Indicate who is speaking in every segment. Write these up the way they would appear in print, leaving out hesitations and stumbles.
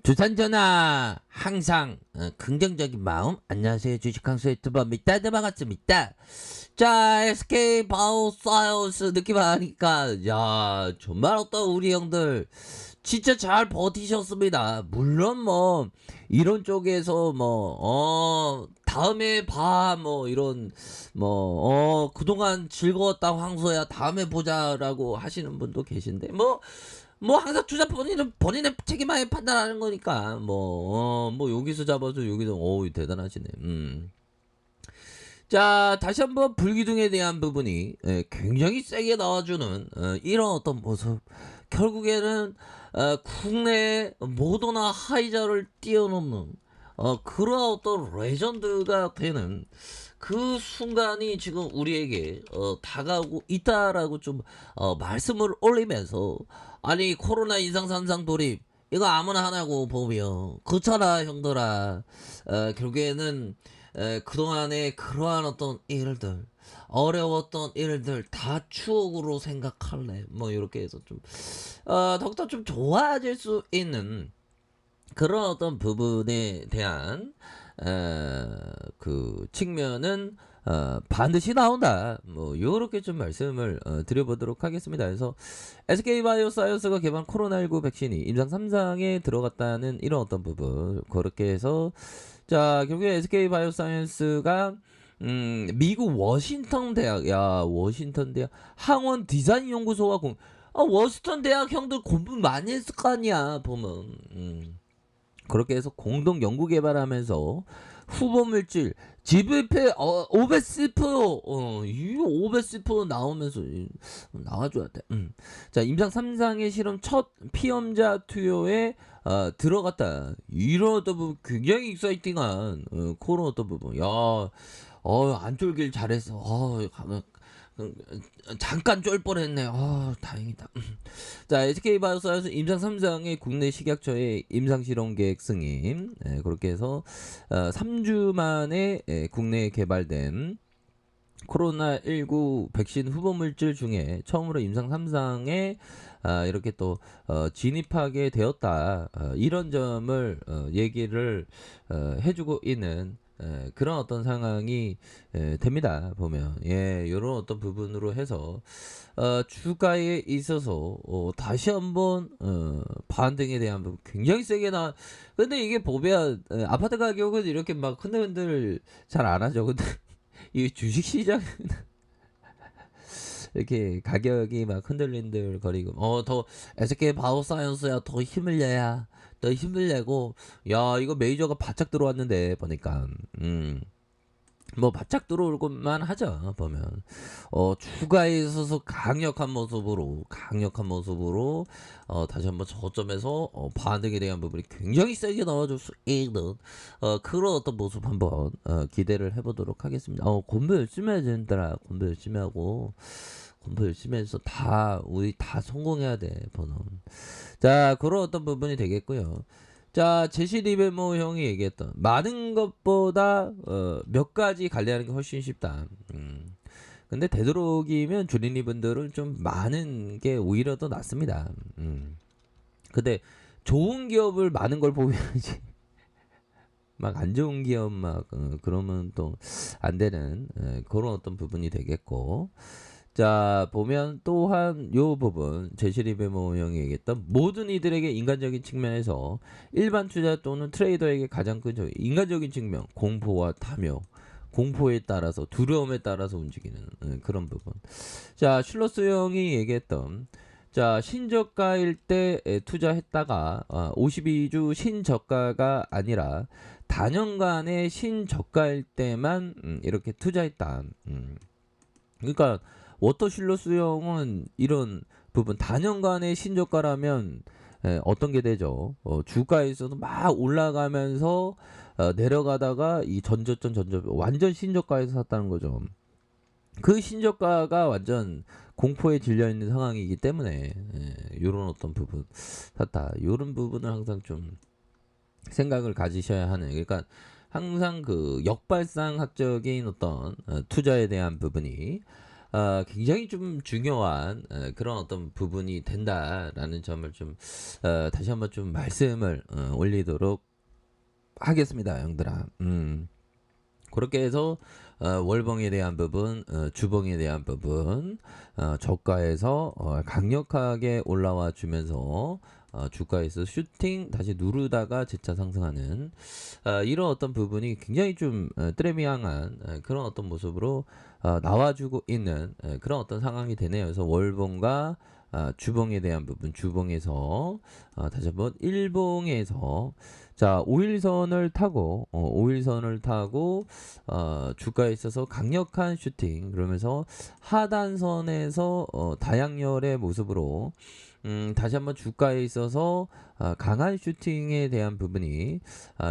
Speaker 1: 두산전화 항상 긍정적인 마음. 안녕하세요, 주식강수 유튜버입니다. 네, 반갑습니다. 자, SK 바이오사이언스 느낌 하니까 정말 어떤 우리 형들 진짜 잘 버티셨습니다. 물론 뭐 이런 쪽에서 다음에 봐 뭐 이런 그동안 즐거웠다 황소야 다음에 보자라고 하시는 분도 계신데 뭐 항상 투자 본인의 책임하에 판단하는 거니까 뭐 여기서 잡아서 여기서 대단하시네. 자, 다시 한번 불기둥에 대한 부분이 굉장히 세게 나와주는 이런 어떤 모습. 결국에는 국내 모더나 하이자를 뛰어넘는 그런 어떤 레전드가 되는 그 순간이 지금 우리에게 다가오고 있다라고 좀 말씀을 올리면서, 아니 코로나 인상산상 돌입 이거 아무나 하나고 보면 그렇잖아 형들아. 결국에는 그동안의 그러한 어떤 일들, 어려웠던 일들 다 추억으로 생각할래 뭐 이렇게 해서 좀 더욱더 좀 좋아질 수 있는 그런 어떤 부분에 대한 그 측면은 반드시 나온다. 뭐 요렇게 좀 말씀을 드려보도록 하겠습니다. 그래서 SK바이오사이언스가 개발 코로나19 백신이 임상 3상에 들어갔다는 이런 어떤 부분, 그렇게 해서 자, 결국에 SK바이오사이언스가 미국 워싱턴 대학, 워싱턴 대학 항원 디자인 연구소가 워싱턴 대학 형들 공부 많이 했을 거 아니야 보면. 그렇게 해서 공동 연구 개발하면서 후보 물질 GVP 510% 이 510% 나오면서 나와줘야 돼. 자, 임상 3상의 실험 첫 피험자 투여에 들어갔다. 이런 어떤 부분 굉장히 익사이팅한 그런 어떤 부분. 안 쫄길 잘했어. 잠깐 쫄 뻔했네. 다행이다. 자, SK바이오사이언스 임상 3상의 국내 식약처의 임상실험 계획 승인. 그렇게 해서 3주 만에 국내에 개발된 코로나19 백신 후보 물질 중에 처음으로 임상 3상에 이렇게 또 진입하게 되었다. 이런 점을 얘기를 해주고 있는 그런 어떤 상황이 됩니다. 보면 이런 어떤 부분으로 해서 주가에 있어서 다시 한번 반등에 대한 부분 굉장히 세게 근데 이게 보면 아파트 가격은 이렇게 막 흔들흔들 잘 안 하죠. 근데 이 주식시장 이렇게 가격이 막 흔들흔들 거리고 더 SK 바이오사이언스야 더 힘을 내야 더 힘을 내고, 이거 메이저가 바짝 들어왔는데 보니까 뭐 바짝 들어올 것만 하죠 보면. 추가에 있어서 강력한 모습으로 다시 한번 저점에서 반등에 대한 부분이 굉장히 세게 나와줄 수 있는 그런 어떤 모습 한번 기대를 해보도록 하겠습니다. 공부 열심히 해야 된다. 공부 열심히 하고 공부 열심히 해서 우리 다 성공해야 돼 보는. 자, 그런 어떤 부분이 되겠고요. 자, 제시 리베모 형이 얘기했던 많은 것보다 몇 가지 관리하는 게 훨씬 쉽다. 근데 되도록이면 주린이 분들은 좀 많은 게 오히려 더 낫습니다. 근데 좋은 기업을 많은 걸 보여야지. 막 안 좋은 기업 그러면 또 안 되는 그런 어떤 부분이 되겠고. 자, 보면 또한 요 부분 제시리베모 형이 얘기했던 모든 이들에게 인간적인 측면에서 일반 투자 또는 트레이더에게 가장 큰 인간적인 측면, 공포와 탐욕, 공포에 따라서 두려움에 따라서 움직이는 그런 부분. 자, 슐러스 형이 얘기했던, 자, 신저가일 때 투자했다가 52주 신저가가 아니라 단연간의 신저가일 때만 이렇게 투자했다. 그러니까 워터슐러스 형은 이런 부분 단연간의 신저가라면 어떤 게 되죠? 주가에서도 막 올라가면서 내려가다가 이 전저점 완전 신저가에서 샀다는 거죠. 그 신저가가 완전 공포에 질려 있는 상황이기 때문에 이런 어떤 부분 샀다. 이런 부분을 항상 좀 생각을 가지셔야 하는. 그러니까 항상 그 역발상학적인 어떤 투자에 대한 부분이 굉장히 좀 중요한 그런 어떤 부분이 된다라는 점을 좀 다시 한번 좀 말씀을 올리도록 하겠습니다, 형들아. 그렇게 해서 월봉에 대한 부분, 주봉에 대한 부분, 저가에서 강력하게 올라와 주면서 주가에서 슈팅 다시 누르다가 재차 상승하는 이런 어떤 부분이 굉장히 좀 트레미앙한 그런 어떤 모습으로 나와주고 있는 그런 어떤 상황이 되네요. 그래서 월봉과 주봉에 대한 부분, 주봉에서 다시 한번 일봉에서 자 5일선을 타고 5일선을 타고 주가에 있어서 강력한 슈팅 그러면서 하단선에서 다양열의 모습으로 다시 한번 주가에 있어서 강한 슈팅에 대한 부분이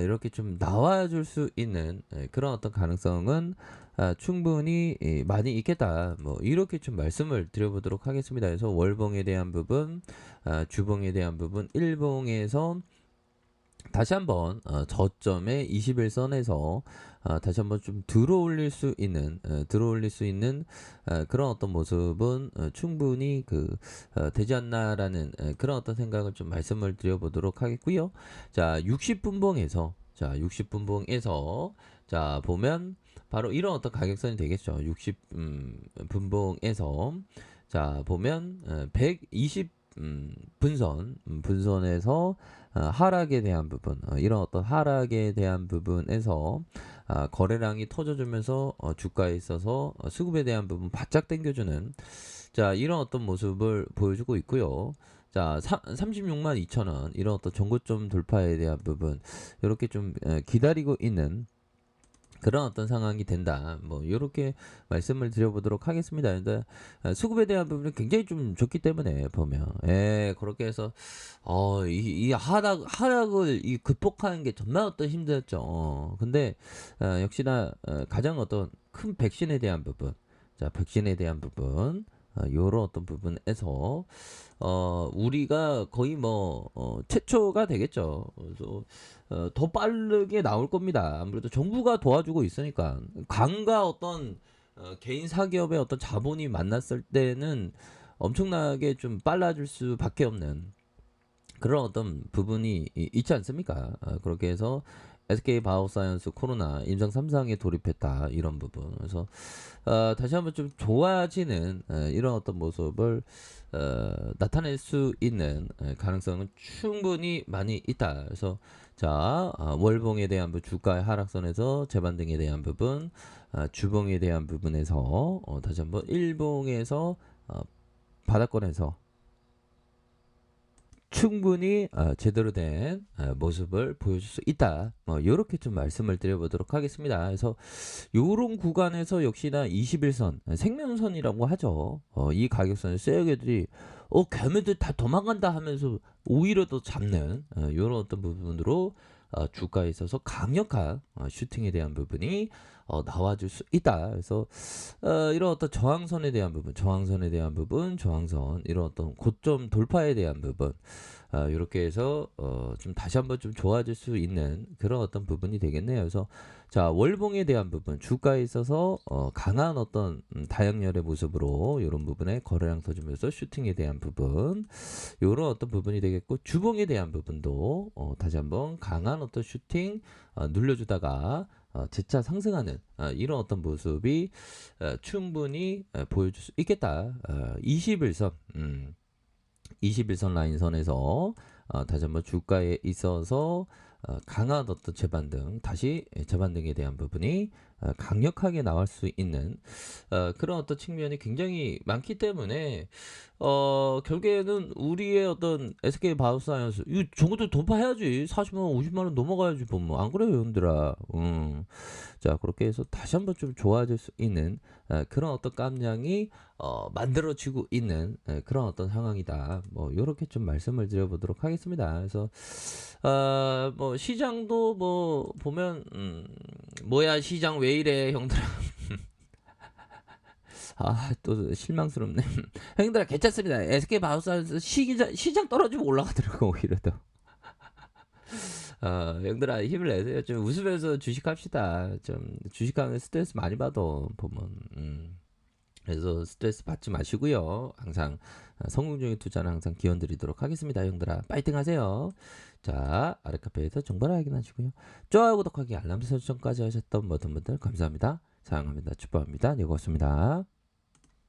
Speaker 1: 이렇게 좀 나와줄 수 있는 그런 어떤 가능성은 충분히 많이 있겠다. 뭐 이렇게 좀 말씀을 드려보도록 하겠습니다. 그래서 월봉에 대한 부분, 주봉에 대한 부분, 일봉에서 다시 한번 저점의 21선에서 다시 한번 좀 들어올릴 수 있는 그런 어떤 모습은 충분히 되지 않나라는 그런 어떤 생각을 좀 말씀을 드려보도록 하겠고요. 자 60분봉에서 자 보면 바로 이런 어떤 가격선이 되겠죠. 60분봉에서 자 보면 120 분선에서 하락에 대한 부분 이런 어떤 하락에 대한 부분에서 거래량이 터져주면서 주가에 있어서 수급에 대한 부분 바짝 당겨주는 자 이런 어떤 모습을 보여주고 있고요. 자 36만 2천원 이런 어떤 전고점 돌파에 대한 부분 이렇게 좀 기다리고 있는 그런 어떤 상황이 된다. 뭐 이렇게 말씀을 드려보도록 하겠습니다. 근데 수급에 대한 부분은 굉장히 좀 좋기 때문에 보면 그렇게 해서 이 하락을 이 극복하는 게 정말 어떤 힘들었죠. 근데 역시나 가장 어떤 큰 백신에 대한 부분, 자 백신에 대한 부분. 요런 어떤 부분에서 우리가 거의 최초가 되겠죠. 그래서 더 빠르게 나올 겁니다. 아무래도 정부가 도와주고 있으니까 강과 어떤 개인 사기업의 어떤 자본이 만났을 때는 엄청나게 좀 빨라질 수밖에 없는 그런 어떤 부분이 있지 않습니까? 그렇게 해서 SK 바이오사이언스 코로나 임상 3상에 돌입했다 이런 부분. 그래서 다시 한번 좀 좋아지는 이런 어떤 모습을 나타낼 수 있는 가능성은 충분히 많이 있다. 그래서 자 월봉에 대한 부분, 주가의 하락선에서 재반등에 대한 부분, 주봉에 대한 부분에서 다시 한번 일봉에서 바닥권에서 충분히 제대로 된 모습을 보여줄 수 있다. 이렇게 좀 말씀을 드려보도록 하겠습니다. 그래서 요런 구간에서 역시나 21선 생명선이라고 하죠. 이 가격선을 쇠역애들이 걔네들 다 도망간다 하면서 오히려 더 잡는 요런 어떤 부분으로 주가에 있어서 강력한 슈팅에 대한 부분이 나와줄 수 있다. 그래서 이런 어떤 저항선에 대한 부분, 저항선 이런 어떤 고점 돌파에 대한 부분 이렇게 해서 좀 다시 한번 좀 좋아질 수 있는 그런 어떤 부분이 되겠네요. 그래서 자 월봉에 대한 부분, 주가에 있어서 강한 어떤 다양열의 모습으로 이런 부분에 거래량 터지면서 슈팅에 대한 부분, 이런 어떤 부분이 되겠고 주봉에 대한 부분도 다시 한번 강한 어떤 슈팅 눌려주다가 재차 상승하는 이런 어떤 모습이 충분히 보여줄 수 있겠다. 21선 21선 라인선에서 다시 한번 주가에 있어서 강한 어떤 재반등, 다시 재반등에 대한 부분이 강력하게 나올 수 있는 그런 어떤 측면이 굉장히 많기 때문에 결국에는 우리의 어떤 SK 바이오사이언스 이 정도 돌파해야지. 40만 원, 50만 원 넘어가야지 보면 안 그래요, 형들아. 자 그렇게 해서 다시 한번 좀 좋아질 수 있는 그런 어떤 깜냥이 만들어지고 있는 그런 어떤 상황이다. 뭐 이렇게 좀 말씀을 드려보도록 하겠습니다. 그래서 뭐 시장도 뭐 보면 뭐야 시장 왜 이래 형들아. 또 실망스럽네. 형들아 괜찮습니다. SK 바이오사이언스 시장 떨어지면 올라가더라고 오히려 더. 형들아 힘을 내세요. 좀 웃으면서 주식합시다. 좀 주식하면 스트레스 많이 받아 보면. 그래서 스트레스 받지 마시고요. 항상 성공적인 투자는 항상 기원 드리도록 하겠습니다. 형들아 파이팅 하세요. 자 아래카페에서 정보를 확인하시고요. 좋아요 구독하기 알람 설정까지 하셨던 모든 분들 감사합니다. 사랑합니다. 축복합니다. 네 고맙습니다.